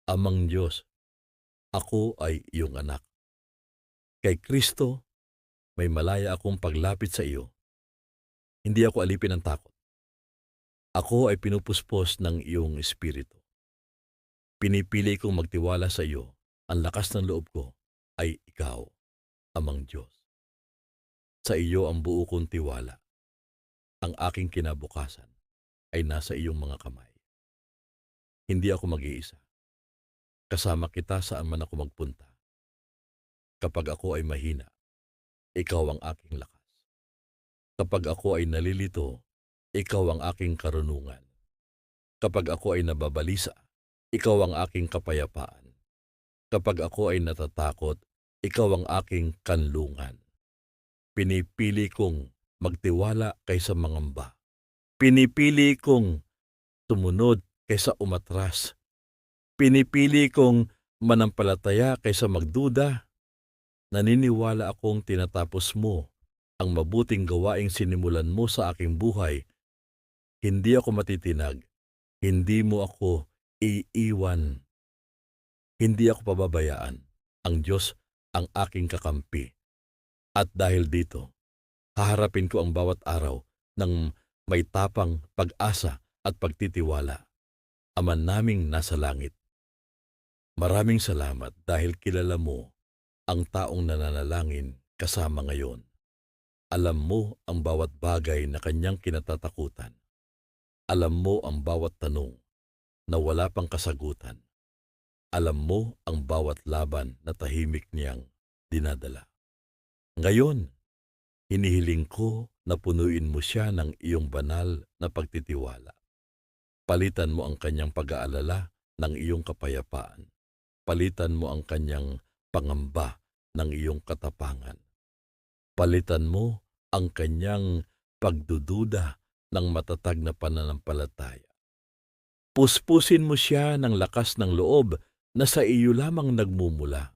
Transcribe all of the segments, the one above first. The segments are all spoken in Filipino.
Amang Diyos, ako ay iyong anak. Kay Kristo, may malaya akong paglapit sa iyo. Hindi ako alipin ng takot. Ako ay pinupuspos ng iyong espiritu. Pinipili kong magtiwala sa iyo. Ang lakas ng loob ko ay ikaw, Amang Diyos. Sa iyo ang buo kong tiwala. Ang aking kinabukasan ay nasa iyong mga kamay. Hindi ako mag-iisa. Kasama kita saan man ako magpunta. Kapag ako ay mahina, ikaw ang aking lakas. Kapag ako ay nalilito, ikaw ang aking karunungan. Kapag ako ay nababalisa, ikaw ang aking kapayapaan. Kapag ako ay natatakot, ikaw ang aking kanlungan. Pinipili kong magtiwala kaysa mangamba. Pinipili kong sumunod kaysa umatras. Pinipili kong manampalataya kaysa magduda. Naniniwala akong tinatapos mo ang mabuting gawaing sinimulan mo sa aking buhay. Hindi ako matitinag. Hindi mo ako iiwan. Hindi ako pababayaan. Ang Diyos ang aking kakampi. At dahil dito, haharapin ko ang bawat araw ng may tapang pag-asa at pagtitiwala. Ama naming nasa langit, maraming salamat dahil kilala mo ang taong nananalangin kasama ngayon. Alam mo ang bawat bagay na kanyang kinatatakutan. Alam mo ang bawat tanong na wala pang kasagutan. Alam mo ang bawat laban na tahimik niyang dinadala. Ngayon, hinihiling ko na punuin mo siya ng iyong banal na pagtitiwala. Palitan mo ang kanyang pag-aalala ng iyong kapayapaan. Palitan mo ang kanyang pangamba ng iyong katapangan. Palitan mo ang kanyang pagdududa ng matatag na pananampalataya. Puspusin mo siya ng lakas ng loob na sa iyo lamang nagmumula.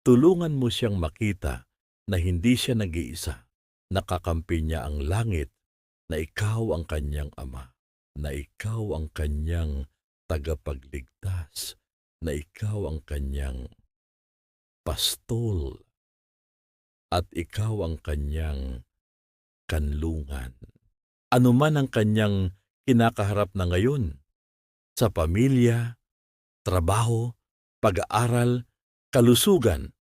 Tulungan mo siyang makita na hindi siya nag-iisa. Nakakampi niya ang langit, na ikaw ang kanyang ama, na ikaw ang kanyang tagapagligtas, na ikaw ang kanyang pastol, at ikaw ang kanyang kanlungan. Ano man ang kanyang kinakaharap na ngayon, sa pamilya, trabaho, pag-aaral, kalusugan,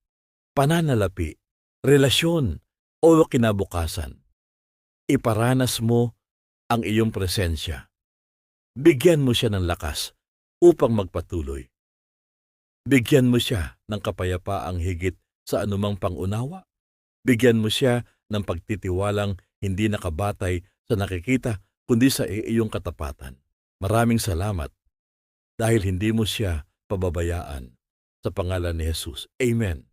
pananalapi, relasyon, o kinabukasan, iparanas mo ang iyong presensya. Bigyan mo siya ng lakas upang magpatuloy. Bigyan mo siya ng kapayapaang higit sa anumang pangunawa. Bigyan mo siya ng pagtitiwalang hindi nakabatay sa nakikita kundi sa iyong katapatan. Maraming salamat dahil hindi mo siya pababayaan. Sa pangalan ni Jesus. Amen.